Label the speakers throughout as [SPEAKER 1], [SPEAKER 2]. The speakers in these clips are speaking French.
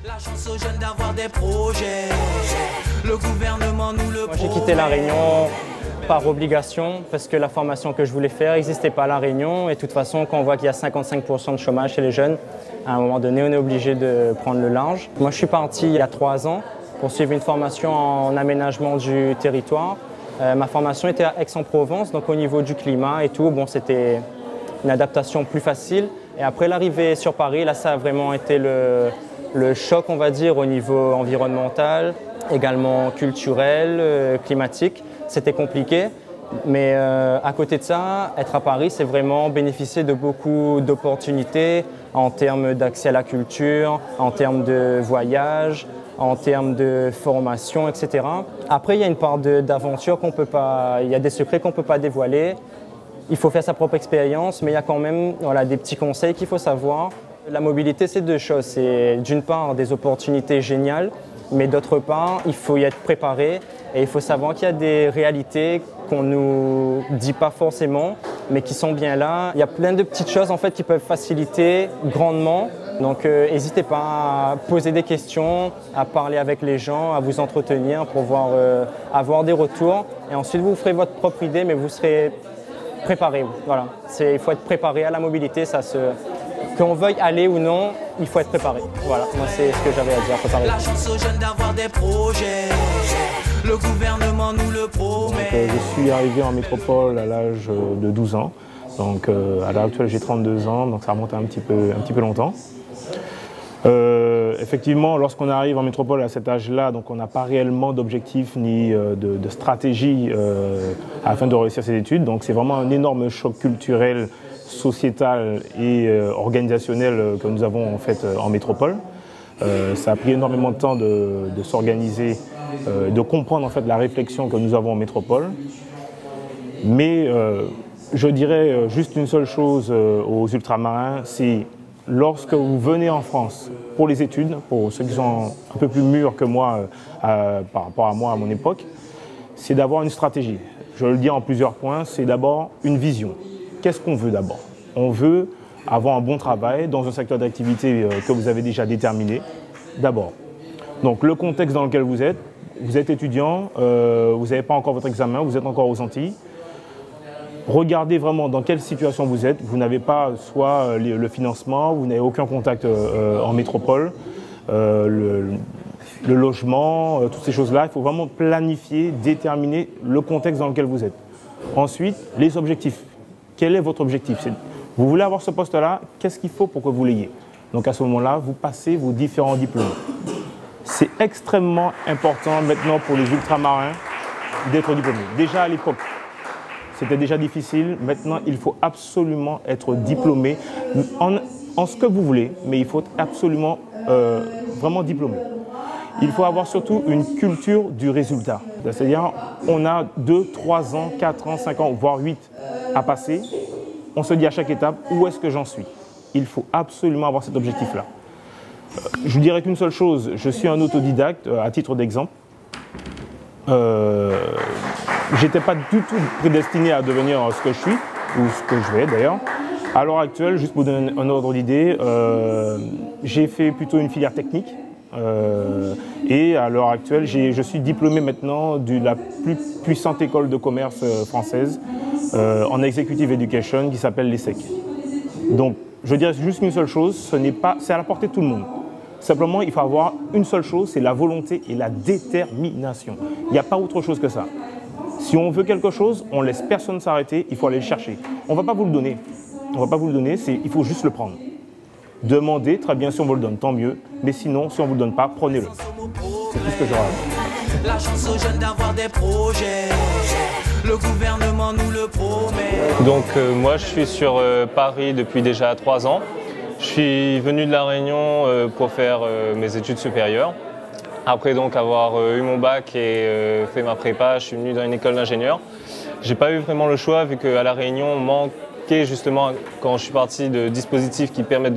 [SPEAKER 1] La chance aux jeunes d'avoir des projets. Le gouvernement nous le promet.
[SPEAKER 2] J'ai quitté La Réunion par obligation parce que la formation que je voulais faire n'existait pas à La Réunion. Et de toute façon, quand on voit qu'il y a 55% de chômage chez les jeunes, à un moment donné, on est obligé de prendre le large. Moi, je suis parti il y a 3 ans pour suivre une formation en aménagement du territoire. Ma formation était à Aix-en-Provence, donc au niveau du climat et tout, bon, c'était une adaptation plus facile. Et après l'arrivée sur Paris, là, ça a vraiment été le choc, on va dire, au niveau environnemental, également culturel, climatique. C'était compliqué, mais à côté de ça, être à Paris, c'est vraiment bénéficier de beaucoup d'opportunités en termes d'accès à la culture, en termes de voyage, en termes de formation, etc. Après, il y a une part d'aventure qu'on peut pas, il y a des secrets qu'on ne peut pas dévoiler. Il faut faire sa propre expérience, mais il y a quand même des petits conseils qu'il faut savoir. La mobilité, c'est 2 choses. C'est d'une part des opportunités géniales, mais d'autre part, il faut y être préparé et il faut savoir qu'il y a des réalités qu'on ne nous dit pas forcément, mais qui sont bien là. Il y a plein de petites choses en fait, qui peuvent faciliter grandement. Donc n'hésitez pas à poser des questions, à parler avec les gens, à vous entretenir pour avoir des retours. Et ensuite, vous ferez votre propre idée, mais vous serez préparé. Voilà. Il faut être préparé à la mobilité. Qu'on veuille aller ou non, il faut être préparé. Voilà, moi c'est ce que j'avais à dire, préparer.
[SPEAKER 1] La chance aux jeunes d'avoir des projets. Le gouvernement nous le promet.
[SPEAKER 3] Je suis arrivé en métropole à l'âge de 12 ans. Donc à l'heure actuelle j'ai 32 ans, donc ça remonte un petit peu longtemps. Effectivement, lorsqu'on arrive en métropole à cet âge-là, donc on n'a pas réellement d'objectif ni de stratégie afin de réussir ses études. Donc c'est vraiment un énorme choc culturel, sociétal et organisationnel que nous avons en fait en métropole. Ça a pris énormément de temps de s'organiser, de comprendre en fait la réflexion que nous avons en métropole. Mais je dirais juste une seule chose aux ultramarins, c'est lorsque vous venez en France pour les études, pour ceux qui sont un peu plus mûrs que moi par rapport à moi à mon époque, c'est d'avoir une stratégie. Je le dis en plusieurs points, c'est d'abord une vision. Qu'est-ce qu'on veut d'abord? On veut avoir un bon travail dans un secteur d'activité que vous avez déjà déterminé, d'abord. Donc le contexte dans lequel vous êtes étudiant, vous n'avez pas encore votre examen, vous êtes encore aux Antilles. Regardez vraiment dans quelle situation vous êtes. Vous n'avez pas soit le financement, vous n'avez aucun contact en métropole, le logement, toutes ces choses-là. Il faut vraiment planifier, déterminer le contexte dans lequel vous êtes. Ensuite, les objectifs. Quel est votre objectif? Vous voulez avoir ce poste-là, qu'est-ce qu'il faut pour que vous l'ayez? Donc à ce moment-là, vous passez vos différents diplômes. C'est extrêmement important maintenant pour les ultramarins d'être diplômés. Déjà à l'époque, c'était déjà difficile. Maintenant, il faut absolument être diplômé en ce que vous voulez, mais il faut absolument vraiment diplômé. Il faut avoir surtout une culture du résultat. C'est-à-dire, on a 2, 3 ans, 4 ans, 5 ans, voire 8 à passer. On se dit à chaque étape, où est-ce que j'en suis? Il faut absolument avoir cet objectif-là. Je vous dirais qu'une seule chose, je suis un autodidacte, à titre d'exemple. Je n'étais pas du tout prédestiné à devenir ce que je suis, ou ce que je vais d'ailleurs. À l'heure actuelle, juste pour donner un ordre d'idée, j'ai fait plutôt une filière technique. Et à l'heure actuelle, je suis diplômé maintenant de la plus puissante école de commerce française en Executive Education qui s'appelle l'ESSEC. Donc, je dirais juste une seule chose, c'est à la portée de tout le monde. Simplement, il faut avoir une seule chose, c'est la volonté et la détermination. Il n'y a pas autre chose que ça. Si on veut quelque chose, on ne laisse personne s'arrêter, il faut aller le chercher. On ne va pas vous le donner. On ne va pas vous le donner, il faut juste le prendre. Demandez, très bien, si on vous le donne, tant mieux. Mais sinon, si on ne vous le donne pas, prenez-le. C'est tout ce que j'aurais à dire.
[SPEAKER 1] La chance aux jeunes d'avoir des projets. Le gouvernement nous le promet.
[SPEAKER 4] Donc moi, je suis sur Paris depuis déjà 3 ans. Je suis venu de La Réunion pour faire mes études supérieures. Après donc avoir eu mon bac et fait ma prépa, je suis venu dans une école d'ingénieur. J'ai pas eu vraiment le choix vu qu'à La Réunion, on manquait justement, quand je suis parti, de dispositifs qui me permettent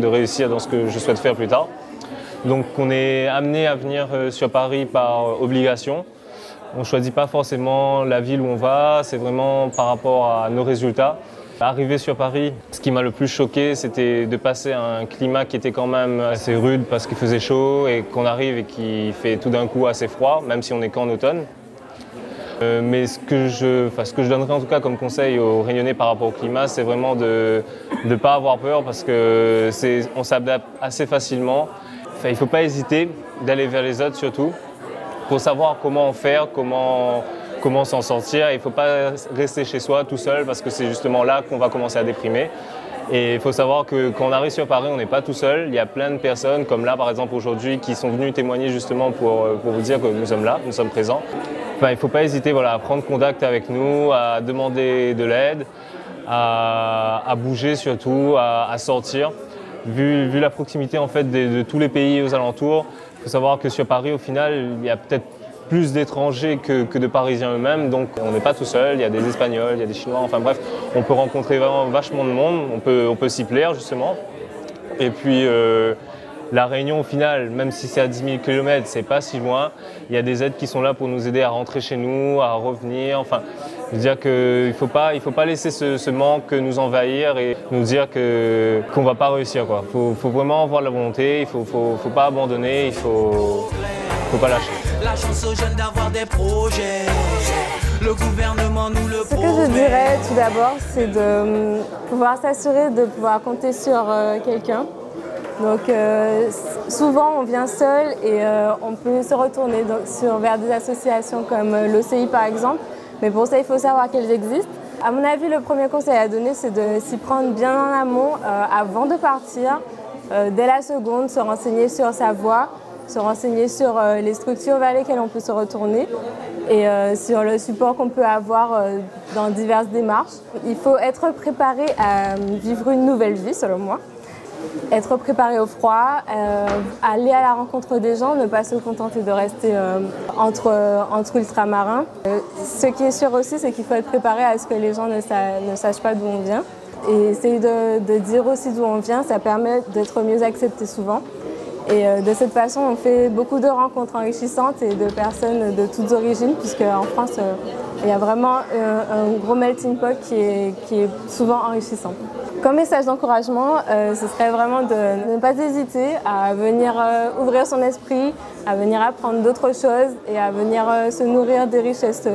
[SPEAKER 4] de réussir dans ce que je souhaite faire plus tard. Donc on est amené à venir sur Paris par obligation. On ne choisit pas forcément la ville où on va, c'est vraiment par rapport à nos résultats. Arrivé sur Paris, ce qui m'a le plus choqué, c'était de passer à un climat qui était quand même assez rude parce qu'il faisait chaud et qu'on arrive et qu'il fait tout d'un coup assez froid, même si on n'est qu'en automne. Mais ce que je donnerais en tout cas comme conseil aux Réunionnais par rapport au climat, c'est vraiment de ne pas avoir peur parce qu'on s'adapte assez facilement. Enfin, il ne faut pas hésiter d'aller vers les autres surtout pour savoir comment faire, comment s'en sortir. Il ne faut pas rester chez soi tout seul parce que c'est justement là qu'on va commencer à déprimer. Et il faut savoir que quand on arrive sur Paris, on n'est pas tout seul. Il y a plein de personnes, comme là par exemple aujourd'hui, qui sont venues témoigner justement pour vous dire que nous sommes là, nous sommes présents. Enfin, il ne faut pas hésiter à prendre contact avec nous, à demander de l'aide, à bouger surtout, à sortir. Vu la proximité en fait de tous les pays aux alentours, il faut savoir que sur Paris, au final, il y a peut-être plus d'étrangers que de Parisiens eux-mêmes, donc on n'est pas tout seul, il y a des Espagnols, il y a des Chinois, enfin bref, on peut rencontrer vraiment vachement de monde, on peut s'y plaire justement. Et puis la Réunion au final, même si c'est à 10 000 km, c'est pas si loin, il y a des aides qui sont là pour nous aider à rentrer chez nous, à revenir, enfin, je veux dire qu'il faut pas laisser ce manque nous envahir et nous dire qu'on va pas réussir, quoi. Faut vraiment avoir la volonté, il faut pas abandonner, il faut pas lâcher.
[SPEAKER 1] La chance aux jeunes d'avoir des projets. Le gouvernement nous le promet.
[SPEAKER 5] Ce que je dirais tout d'abord, c'est de pouvoir s'assurer de pouvoir compter sur quelqu'un. Donc souvent on vient seul et on peut se retourner vers des associations comme l'OCI par exemple. Mais pour ça, il faut savoir qu'elles existent. À mon avis, le premier conseil à donner, c'est de s'y prendre bien en amont avant de partir. Dès la seconde, se renseigner sur sa voie, se renseigner sur les structures vers lesquelles on peut se retourner et sur le support qu'on peut avoir dans diverses démarches. Il faut être préparé à vivre une nouvelle vie, selon moi. Être préparé au froid, aller à la rencontre des gens, ne pas se contenter de rester entre ultramarins. Ce qui est sûr aussi, c'est qu'il faut être préparé à ce que les gens ne sachent pas d'où on vient. Et essayer de dire aussi d'où on vient, ça permet d'être mieux accepté souvent. Et de cette façon, on fait beaucoup de rencontres enrichissantes et de personnes de toutes origines, puisque en France, il y a vraiment un gros melting pot qui est souvent enrichissant. Comme message d'encouragement, ce serait vraiment de ne pas hésiter à venir ouvrir son esprit, à venir apprendre d'autres choses et à venir se nourrir des richesses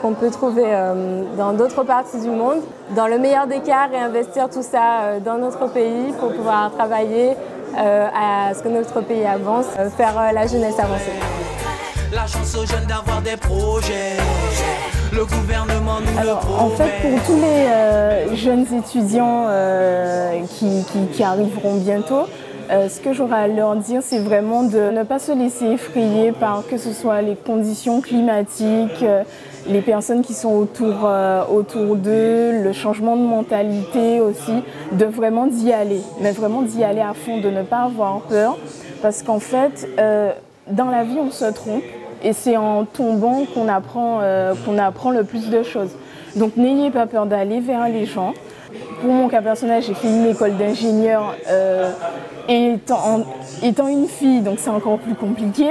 [SPEAKER 5] qu'on peut trouver dans d'autres parties du monde. Dans le meilleur des cas, réinvestir tout ça dans notre pays pour pouvoir travailler à ce que notre pays avance, faire la jeunesse avancer.
[SPEAKER 1] La chance aux jeunes d'avoir des projets. Le gouvernement nous le promet.
[SPEAKER 6] En fait, pour tous les jeunes étudiants qui arriveront bientôt, ce que j'aurais à leur dire, c'est vraiment de ne pas se laisser effrayer par que ce soit les conditions climatiques, les personnes qui sont autour d'eux, le changement de mentalité aussi, de vraiment d'y aller, mais vraiment d'y aller à fond, de ne pas avoir peur, parce qu'en fait, dans la vie, on se trompe. Et c'est en tombant qu'on apprend le plus de choses. Donc n'ayez pas peur d'aller vers les gens. Pour mon cas personnel, j'ai fait une école d'ingénieur et étant une fille, donc c'est encore plus compliqué.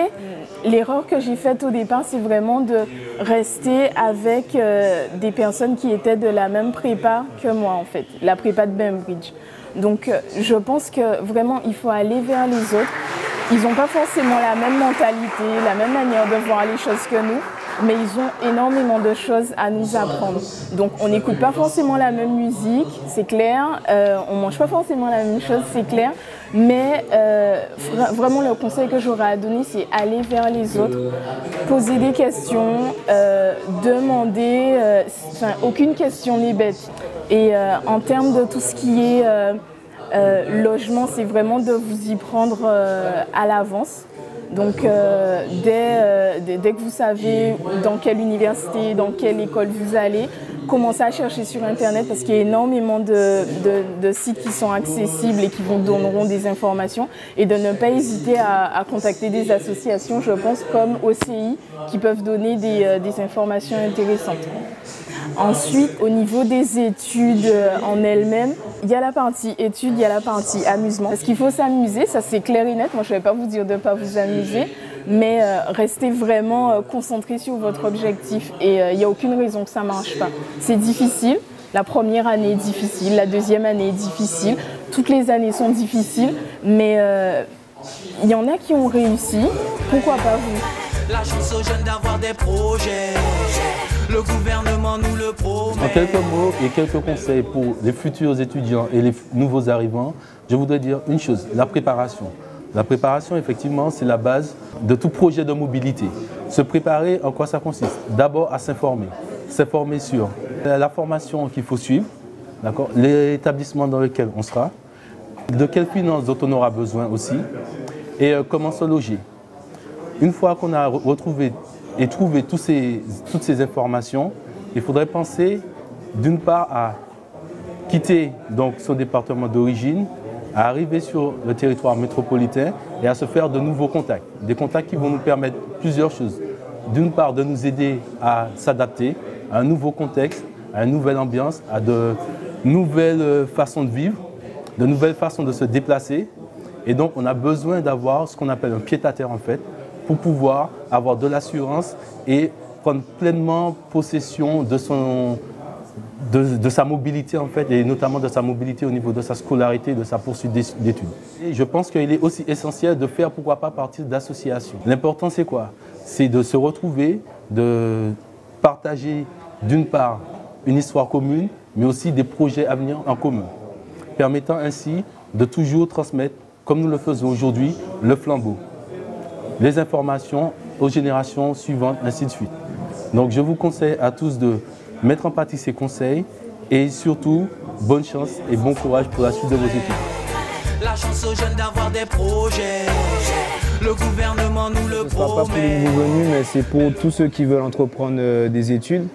[SPEAKER 6] L'erreur que j'ai faite au départ, c'est vraiment de rester avec des personnes qui étaient de la même prépa que moi en fait, la prépa de Bainbridge. Donc je pense que vraiment il faut aller vers les autres. Ils n'ont pas forcément la même mentalité, la même manière de voir les choses que nous, mais ils ont énormément de choses à nous apprendre. Donc on n'écoute pas forcément la même musique, c'est clair, on ne mange pas forcément la même chose, c'est clair, mais vraiment le conseil que j'aurais à donner, c'est aller vers les autres, poser des questions, demander, aucune question n'est bête. Et en termes de tout ce qui est logement, c'est vraiment de vous y prendre à l'avance. Donc dès que vous savez dans quelle université, dans quelle école vous allez, commencez à chercher sur Internet parce qu'il y a énormément de sites qui sont accessibles et qui vous donneront des informations. Et de ne pas hésiter à contacter des associations, je pense, comme OCI, qui peuvent donner des informations intéressantes. Ensuite, au niveau des études en elles-mêmes, il y a la partie études, il y a la partie amusement. Parce qu'il faut s'amuser, ça c'est clair et net. Moi, je ne vais pas vous dire de ne pas vous amuser, mais restez vraiment concentré sur votre objectif. Et il n'y a aucune raison que ça ne marche pas. C'est difficile, La première année est difficile, la deuxième année est difficile, toutes les années sont difficiles, mais il y en a qui ont réussi, pourquoi pas vous?
[SPEAKER 1] La chance aux jeunes d'avoir des projets, le gouvernement nous le promet.
[SPEAKER 7] En quelques mots et quelques conseils pour les futurs étudiants et les nouveaux arrivants, je voudrais dire une chose, la préparation. La préparation, effectivement, c'est la base de tout projet de mobilité. Se préparer, en quoi ça consiste? D'abord à s'informer. S'informer sur la formation qu'il faut suivre, l'établissement dans lequel on sera, de quelles finances dont on aura besoin aussi, et comment se loger. Une fois qu'on a retrouvé et trouvé toutes ces informations, il faudrait penser d'une part à quitter donc, son département d'origine, à arriver sur le territoire métropolitain et à se faire de nouveaux contacts. Des contacts qui vont nous permettre plusieurs choses. D'une part, de nous aider à s'adapter à un nouveau contexte, à une nouvelle ambiance, à de nouvelles façons de vivre, de nouvelles façons de se déplacer. Et donc, on a besoin d'avoir ce qu'on appelle un pied-à-terre en fait, pour pouvoir avoir de l'assurance et prendre pleinement possession de sa mobilité en fait, et notamment de sa mobilité au niveau de sa scolarité, de sa poursuite d'études. Et je pense qu'il est aussi essentiel de faire pourquoi pas partie d'associations. L'important c'est quoi? C'est de se retrouver, de partager d'une part une histoire commune, mais aussi des projets à venir en commun, permettant ainsi de toujours transmettre, comme nous le faisons aujourd'hui, le flambeau, les informations aux générations suivantes, ainsi de suite. Donc je vous conseille à tous de mettre en pratique ces conseils et surtout, bonne chance et bon courage pour la suite de vos études.
[SPEAKER 1] La chance aux jeunes d'avoir des projets, le gouvernement nous le promet.
[SPEAKER 8] Ce ne sera pas pour les nouveaux venus, mais c'est pour tous ceux qui veulent entreprendre des études.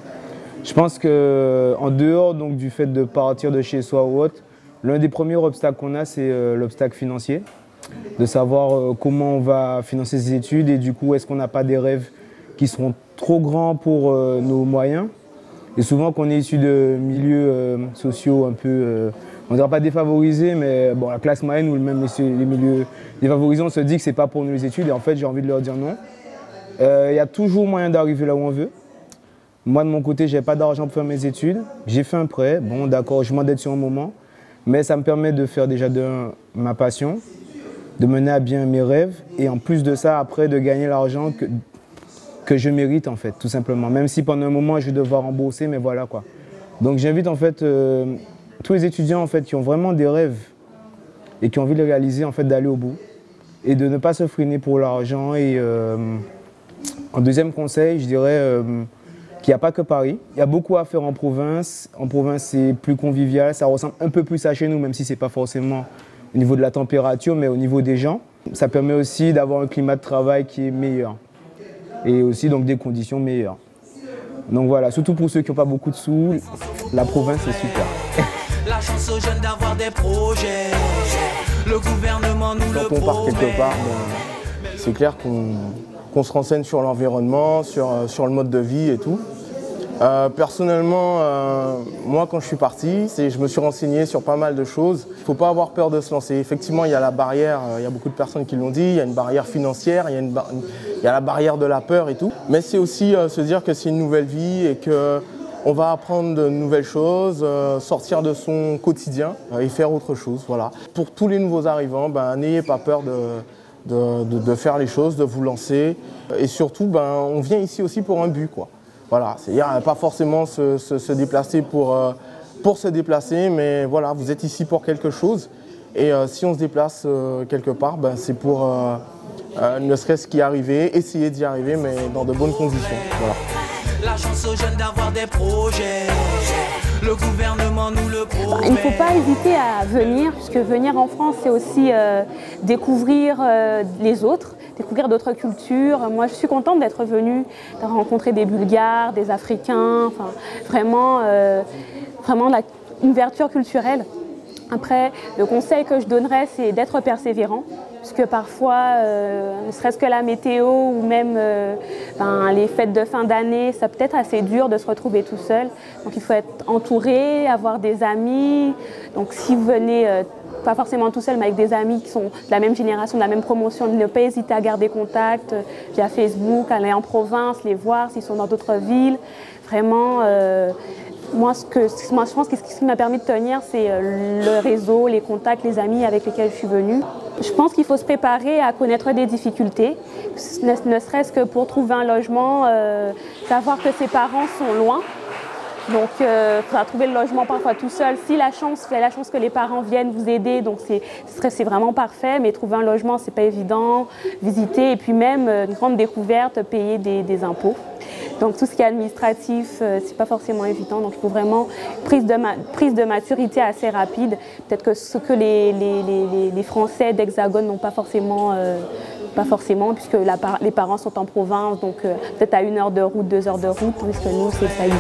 [SPEAKER 8] Je pense qu'en dehors donc, du fait de partir de chez soi ou autre, l'un des premiers obstacles qu'on a, c'est l'obstacle financier. De savoir comment on va financer ses études et du coup, est-ce qu'on n'a pas des rêves qui seront trop grands pour nos moyens. Et souvent, quand on est issu de milieux sociaux un peu, on ne dirait pas défavorisés, mais bon, la classe moyenne ou même les milieux défavorisés, on se dit que ce n'est pas pour nous les études. Et en fait, j'ai envie de leur dire non. Il y a toujours moyen d'arriver là où on veut. Moi, de mon côté, je n'avais pas d'argent pour faire mes études. J'ai fait un prêt. Bon, d'accord, je m'endette sur un moment. Mais ça me permet de faire déjà ma passion, de mener à bien mes rêves. Et en plus de ça, après, de gagner l'argent que je mérite, en fait, tout simplement. Même si pendant un moment, je vais devoir rembourser, mais voilà, quoi. Donc, j'invite, en fait, tous les étudiants, en fait, qui ont vraiment des rêves et qui ont envie de les réaliser, en fait, d'aller au bout et de ne pas se freiner pour l'argent. Et en deuxième conseil, je dirais qu'il n'y a pas que Paris. Il y a beaucoup à faire en province. En province, c'est plus convivial. Ça ressemble un peu plus à chez nous, même si ce n'est pas forcément au niveau de la température, mais au niveau des gens. Ça permet aussi d'avoir un climat de travail qui est meilleur. Et aussi donc des conditions meilleures. Donc voilà, surtout pour ceux qui n'ont pas beaucoup de sous, la province est super.
[SPEAKER 1] La chance aux jeunes d'avoir des projets, le gouvernement nous le promet.
[SPEAKER 9] Quand on part quelque part, c'est clair qu'on se renseigne sur l'environnement, sur le mode de vie et tout. Personnellement, moi quand je suis parti, je me suis renseigné sur pas mal de choses. Il ne faut pas avoir peur de se lancer. Effectivement, il y a la barrière, il y a beaucoup de personnes qui l'ont dit, il y a une barrière financière, il y a la barrière de la peur et tout. Mais c'est aussi se dire que c'est une nouvelle vie et qu'on va apprendre de nouvelles choses, sortir de son quotidien et faire autre chose. Voilà. Pour tous les nouveaux arrivants, n'ayez pas peur de faire les choses, de vous lancer. Et surtout, on vient ici aussi pour un but, quoi. Voilà, c'est-à-dire pas forcément se déplacer pour se déplacer, mais voilà, vous êtes ici pour quelque chose. Et si on se déplace quelque part, c'est pour ne serait-ce qu'y arriver, essayer d'y arriver, mais dans de bonnes conditions. Voilà.
[SPEAKER 1] La chance aux jeunes d'avoir des projets, le gouvernement nous le promet.
[SPEAKER 10] Il ne faut pas hésiter à venir, puisque venir en France, c'est aussi découvrir les autres, découvrir d'autres cultures. Moi, je suis contente d'être venue, de rencontrer des Bulgares, des Africains, enfin, vraiment une ouverture culturelle. Après, le conseil que je donnerais, c'est d'être persévérant, puisque parfois, ne serait-ce que la météo ou même les fêtes de fin d'année, ça peut être assez dur de se retrouver tout seul. Donc il faut être entouré, avoir des amis. Donc si vous venez, pas forcément tout seul, mais avec des amis qui sont de la même génération, de la même promotion, ne pas hésiter à garder contact via Facebook, aller en province, les voir s'ils sont dans d'autres villes. Vraiment, Moi, je pense que ce qui m'a permis de tenir, c'est le réseau, les contacts, les amis avec lesquels je suis venue. Je pense qu'il faut se préparer à connaître des difficultés, ne serait-ce que pour trouver un logement, savoir que ses parents sont loin. Donc, il faudra trouver le logement parfois tout seul. Si la chance que les parents viennent vous aider, donc c'est vraiment parfait. Mais trouver un logement, c'est pas évident. Visiter et puis même une grande découverte, payer des impôts. Donc, tout ce qui est administratif, c'est pas forcément évident. Donc, il faut vraiment prise de maturité assez rapide. Peut-être que ce que les Français d'Hexagone n'ont pas forcément, puisque les parents sont en province, donc peut-être à 1 heure de route, 2 heures de route, tandis que nous, c'est à 8 heures.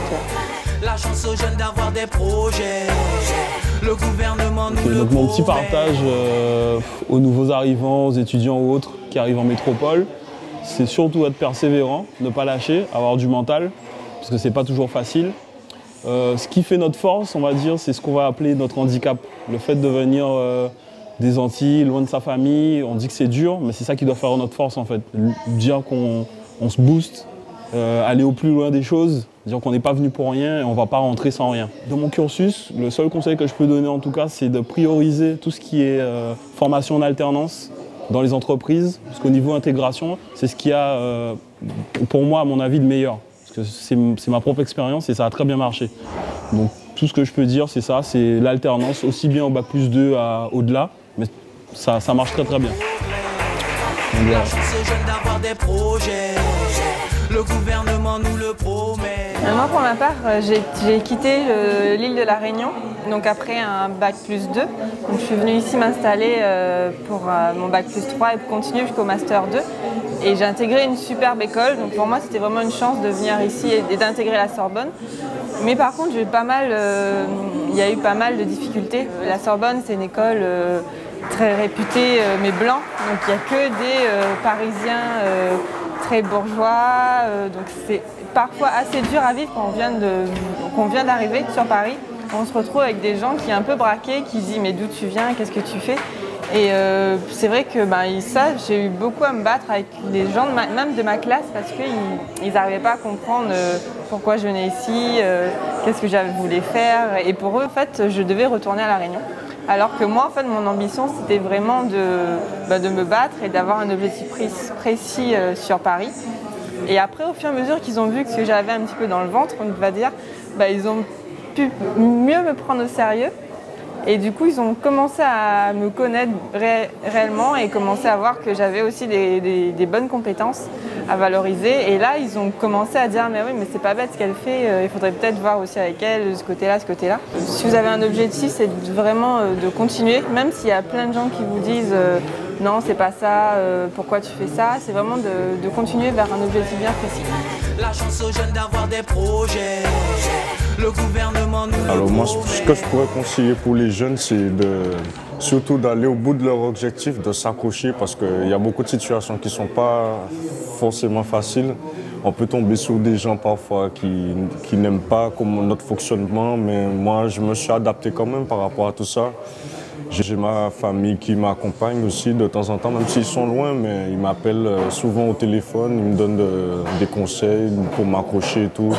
[SPEAKER 1] La chance aux jeunes d'avoir des projets. Le gouvernement nous le
[SPEAKER 11] donc mon petit partage aux nouveaux arrivants, aux étudiants ou autres qui arrivent en métropole, c'est surtout être persévérant, ne pas lâcher, avoir du mental, parce que c'est pas toujours facile. Ce qui fait notre force, on va dire, c'est ce qu'on va appeler notre handicap. Le fait de venir des Antilles, loin de sa famille, on dit que c'est dur, mais c'est ça qui doit faire notre force en fait. Dire qu'on se booste, aller au plus loin des choses, dire qu'on n'est pas venu pour rien et on ne va pas rentrer sans rien. Dans mon cursus, le seul conseil que je peux donner en tout cas, c'est de prioriser tout ce qui est formation en alternance dans les entreprises, parce qu'au niveau intégration, c'est ce qui a, pour moi, à mon avis, le meilleur. Parce que c'est ma propre expérience et ça a très bien marché. Donc tout ce que je peux dire, c'est ça, c'est l'alternance, aussi bien au Bac+2 au-delà, mais ça marche très très bien. Donc, voilà.
[SPEAKER 1] La chance aux jeunes d'avoir des projets. Le gouvernement nous le promet.
[SPEAKER 12] Moi, pour ma part, j'ai quitté l'île de la Réunion, donc après un Bac+2. Donc, je suis venue ici m'installer pour mon Bac+3 et continuer jusqu'au Master 2. Et j'ai intégré une superbe école, donc pour moi, c'était vraiment une chance de venir ici et d'intégrer la Sorbonne. Mais par contre, il y a eu pas mal de difficultés. La Sorbonne, c'est une école très réputée, mais blanc, donc il n'y a que des Parisiens très bourgeois, donc c'est parfois assez dur à vivre quand on vient d'arriver sur Paris. On se retrouve avec des gens qui sont un peu braqués, qui disent mais d'où tu viens, qu'est-ce que tu fais? Et c'est vrai que ça, j'ai eu beaucoup à me battre avec les gens, même de ma classe, parce qu'ils n'arrivaient pas à comprendre pourquoi je venais ici, qu'est-ce que j'avais voulu faire. Et pour eux, en fait, je devais retourner à La Réunion. Alors que moi, en fait, mon ambition, c'était vraiment de me battre et d'avoir un objectif précis sur Paris. Et après, au fur et à mesure qu'ils ont vu que ce que j'avais un petit peu dans le ventre, on va dire, ils ont pu mieux me prendre au sérieux. Et du coup, ils ont commencé à me connaître réellement et commencé à voir que j'avais aussi des bonnes compétences à valoriser. Et là, ils ont commencé à dire « mais oui, mais c'est pas bête ce qu'elle fait, il faudrait peut-être voir aussi avec elle ce côté-là, ce côté-là ». Si vous avez un objectif, c'est vraiment de continuer, même s'il y a plein de gens qui vous disent « non, c'est pas ça, pourquoi tu fais ça ?» C'est vraiment de continuer vers un objectif bien précis.
[SPEAKER 1] La chance aux jeunes d'avoir des projets. Le gouvernement nous
[SPEAKER 13] Alors moi, ce que je pourrais conseiller pour les jeunes, c'est surtout d'aller au bout de leur objectif, de s'accrocher, parce qu'il y a beaucoup de situations qui ne sont pas forcément faciles. On peut tomber sur des gens parfois qui n'aiment pas notre fonctionnement, mais moi, je me suis adapté quand même par rapport à tout ça. J'ai ma famille qui m'accompagne aussi de temps en temps, même s'ils sont loin, mais ils m'appellent souvent au téléphone, ils me donnent des conseils pour m'accrocher et tout.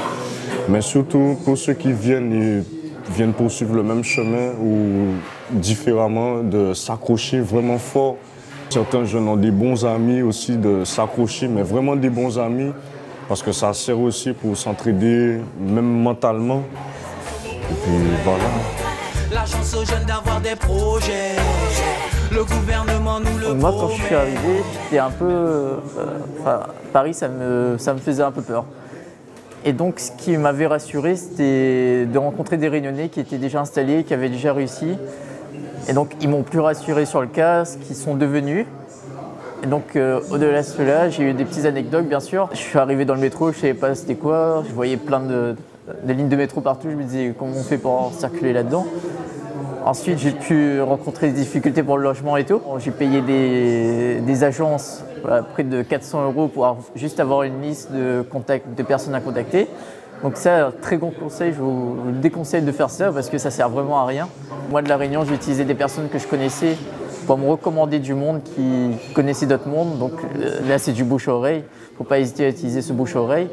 [SPEAKER 13] Mais surtout pour ceux qui viennent poursuivre le même chemin ou différemment, de s'accrocher vraiment fort. Certains jeunes ont des bons amis aussi, de s'accrocher, mais vraiment des bons amis, parce que ça sert aussi pour s'entraider, même mentalement. Et puis voilà.
[SPEAKER 1] La chance aux jeunes d'avoir des projets. Le gouvernement nous le promet.
[SPEAKER 14] Moi, quand je suis arrivé, j'étais un peu... Paris, ça me faisait un peu peur. Et donc, ce qui m'avait rassuré, c'était de rencontrer des Réunionnais qui étaient déjà installés, qui avaient déjà réussi. Et donc, ils m'ont plus rassuré sur le cas, ce qu'ils sont devenus. Et donc, au-delà de cela, j'ai eu des petites anecdotes, bien sûr. Je suis arrivé dans le métro, je ne savais pas c'était quoi. Je voyais plein de lignes de métro partout. Je me disais, comment on fait pour circuler là-dedans? Ensuite, j'ai pu rencontrer des difficultés pour le logement et tout. J'ai payé des agences près de 400 € pour juste avoir une liste de personnes à contacter. Donc ça, très bon conseil, je vous déconseille de faire ça parce que ça sert vraiment à rien. Moi, de La Réunion, j'ai utilisé des personnes que je connaissais pour me recommander du monde qui connaissait d'autres mondes. Donc là, c'est du bouche-oreille. Il ne faut pas hésiter à utiliser ce bouche-oreille.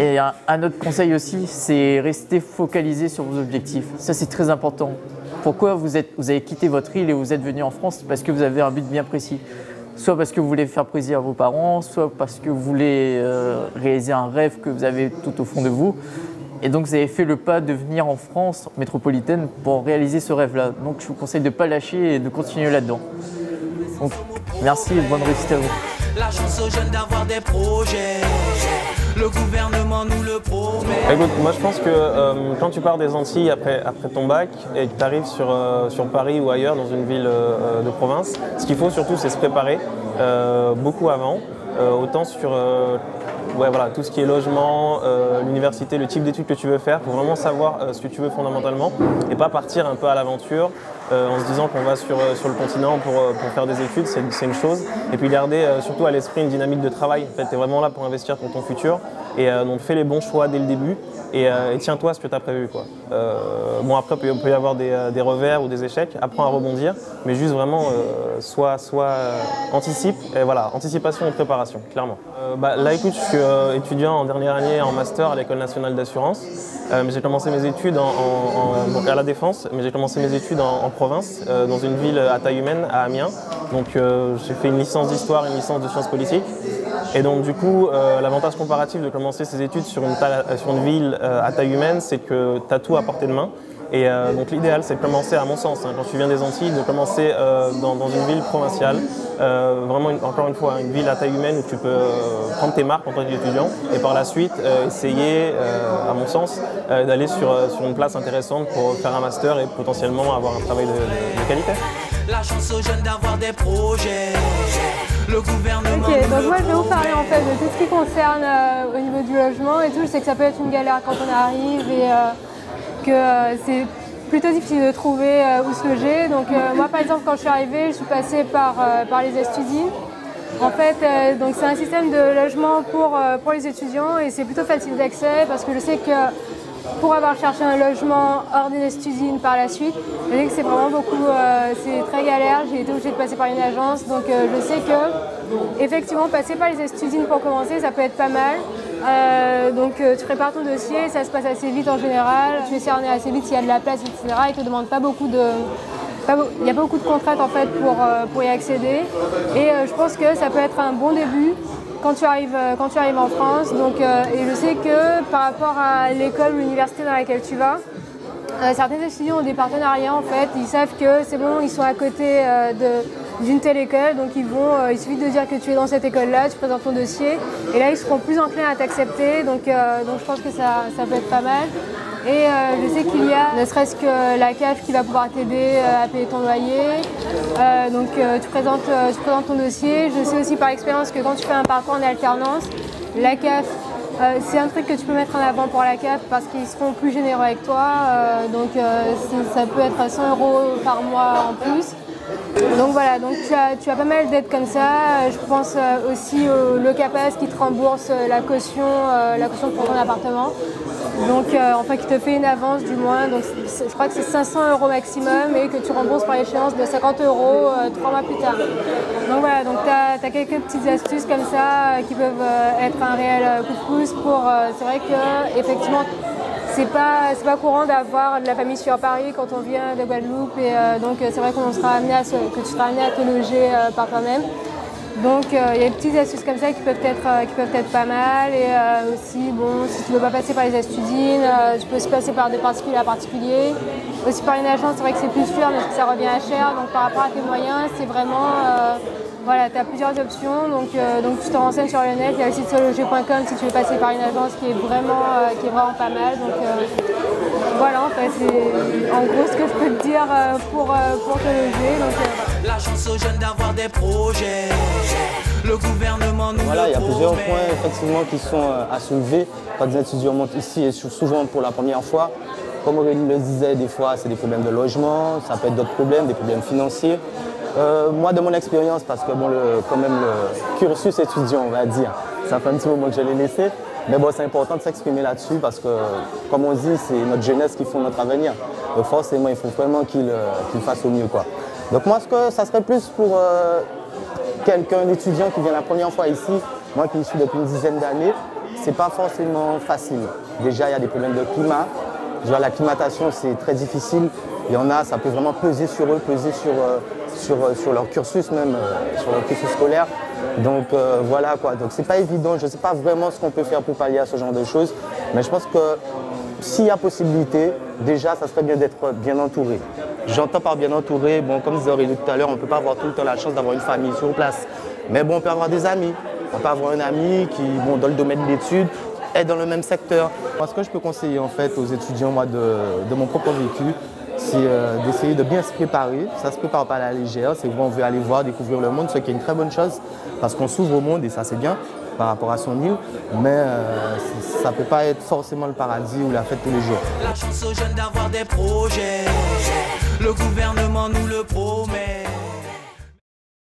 [SPEAKER 14] Et un autre conseil aussi, c'est rester focalisé sur vos objectifs. Ça, c'est très important. Pourquoi vous avez quitté votre île et vous êtes venu en France? Parce que vous avez un but bien précis. Soit parce que vous voulez faire plaisir à vos parents, soit parce que vous voulez réaliser un rêve que vous avez tout au fond de vous. Et donc vous avez fait le pas de venir en France métropolitaine pour réaliser ce rêve-là. Donc je vous conseille de ne pas lâcher et de continuer là-dedans. Donc merci et bonne réussite à vous.
[SPEAKER 1] La chance aux jeunes d'avoir des projets. Le gouvernement nous le promet.
[SPEAKER 15] Écoute, moi je pense que quand tu pars des Antilles après ton bac et que tu arrives sur Paris ou ailleurs dans une ville de province, ce qu'il faut surtout c'est se préparer beaucoup avant, autant sur voilà, tout ce qui est logement, l'université, le type d'études que tu veux faire pour vraiment savoir ce que tu veux fondamentalement et pas partir un peu à l'aventure en se disant qu'on va sur le continent pour faire des études, c'est une chose. Et puis garder surtout à l'esprit une dynamique de travail. En fait, tu es vraiment là pour investir pour ton futur. Et donc fais les bons choix dès le début et tiens-toi à ce que tu as prévu, quoi. Bon, après, il peut y avoir des revers ou des échecs. Apprends à rebondir, mais juste vraiment anticipe. Et voilà, anticipation et préparation, clairement. Là, écoute, je suis étudiant en dernière année en master à l'École nationale d'assurance. J'ai commencé mes études donc à la Défense, mais j'ai commencé mes études en province, dans une ville à taille humaine, à Amiens. Donc j'ai fait une licence d'histoire et une licence de sciences politiques. Et donc du coup, l'avantage comparatif de commencer ses études sur une ville à taille humaine, c'est que tu as tout à portée de main. Et donc l'idéal, c'est de commencer, à mon sens, quand tu viens des Antilles, de commencer dans une ville provinciale. Vraiment, encore une fois, une ville à taille humaine où tu peux prendre tes marques en tant qu'étudiant et par la suite essayer, à mon sens, d'aller sur une place intéressante pour faire un master et potentiellement avoir un travail de qualité.
[SPEAKER 1] La chance aux jeunes d'avoir des projets. Le gouvernement.
[SPEAKER 5] Ok, donc moi je vais vous parler en fait de tout ce qui concerne au niveau du logement et tout. Je sais que ça peut être une galère quand on arrive et que c'est plutôt difficile de trouver où se loger. Donc moi par exemple quand je suis arrivée, je suis passée par les Estudines. En fait, donc c'est un système de logement pour les étudiants et c'est plutôt facile d'accès parce que je sais que pour avoir cherché un logement hors des Estudines par la suite, je sais que c'est vraiment beaucoup, c'est très galère, j'ai été obligée de passer par une agence, donc je sais que effectivement passer par les Estudines pour commencer, ça peut être pas mal. Donc tu prépares ton dossier, ça se passe assez vite en général, tu es cerné assez vite s'il y a de la place, etc. Ils te demandent pas beaucoup de... Il y a pas beaucoup de contraintes en fait pour y accéder et je pense que ça peut être un bon début quand tu arrives en France. Donc, et je sais que par rapport à l'école ou l'université dans laquelle tu vas, certains étudiants ont des partenariats en fait, ils savent que c'est bon, ils sont à côté d'une telle école, donc il suffit de dire que tu es dans cette école-là, tu présentes ton dossier, et là ils seront plus enclins à t'accepter, donc je pense que ça peut être pas mal. Et je sais qu'il y a ne serait-ce que la CAF qui va pouvoir t'aider à payer ton loyer, donc tu présentes ton dossier. Je sais aussi par expérience que quand tu fais un parcours en alternance, la CAF, c'est un truc que tu peux mettre en avant pour la CAF parce qu'ils seront plus généreux avec toi, donc ça peut être 100 € par mois en plus. Donc voilà, donc tu as pas mal d'aides comme ça. Je pense aussi au Locapass qui te rembourse la caution pour ton appartement. Donc enfin qui te fait une avance du moins. Donc je crois que c'est 500 € maximum et que tu rembourses par échéance de 50 € 3 mois plus tard. Donc voilà, donc tu as quelques petites astuces comme ça qui peuvent être un réel coup de pouce pour. C'est vrai que effectivement. C'est pas courant d'avoir de la famille sur Paris quand on vient de Guadeloupe et donc c'est vrai que tu seras amené à te loger par toi-même. Donc il y a des petites astuces comme ça qui peuvent être pas mal et aussi bon si tu ne veux pas passer par les Estudines, tu peux aussi passer par de particulier à particulier. Aussi par une agence, c'est vrai que c'est plus sûr mais ça revient à cher, donc par rapport à tes moyens, c'est vraiment voilà, tu as plusieurs options, donc tu te renseignes sur le net, il y a le site sologer.com si tu veux passer par une agence qui est vraiment pas mal. Donc voilà, en fait, c'est en gros ce que je peux te dire pour te loger.
[SPEAKER 1] La chance aux jeunes d'avoir des projets, le gouvernement nous
[SPEAKER 16] voilà, il y a plusieurs points effectivement qui sont à soulever quand des étudiants montent ici et souvent pour la première fois. Comme Aurélie le disait, des fois c'est des problèmes de logement, ça peut être d'autres problèmes, des problèmes financiers. Moi, de mon expérience, parce que bon, quand même le cursus étudiant, on va dire, ça fait un petit moment que je l'ai laissé, mais bon, c'est important de s'exprimer là-dessus parce que, comme on dit, c'est notre jeunesse qui font notre avenir. Donc forcément, il faut vraiment qu'ils fassent au mieux, quoi. Donc moi, ça serait plus pour un étudiant qui vient la première fois ici, moi qui suis depuis une dizaine d'années, c'est pas forcément facile. Déjà, il y a des problèmes de climat. Genre, l'acclimatation, c'est très difficile. Il y en a, ça peut vraiment peser sur eux, peser sur leur cursus même, sur leur cursus scolaire. Donc voilà quoi, donc c'est pas évident, je ne sais pas vraiment ce qu'on peut faire pour pallier à ce genre de choses, mais je pense que s'il y a possibilité, déjà ça serait bien d'être bien entouré. J'entends par bien entouré, bon comme disait Aurélie tout à l'heure, on ne peut pas avoir tout le temps la chance d'avoir une famille sur place, mais bon on peut avoir des amis, on peut avoir un ami qui, bon, dans le domaine de l'étude, est dans le même secteur. Moi, ce que je peux conseiller en fait aux étudiants moi, de mon propre vécu, c'est d'essayer de bien se préparer. Ça ne se prépare pas à la légère, c'est vrai on veut aller voir, découvrir le monde, ce qui est une très bonne chose, parce qu'on s'ouvre au monde et ça c'est bien par rapport à son île, mais ça ne peut pas être forcément le paradis ou la fête tous les jours.
[SPEAKER 1] La chance aux jeunes d'avoir des projets, le gouvernement nous le promet.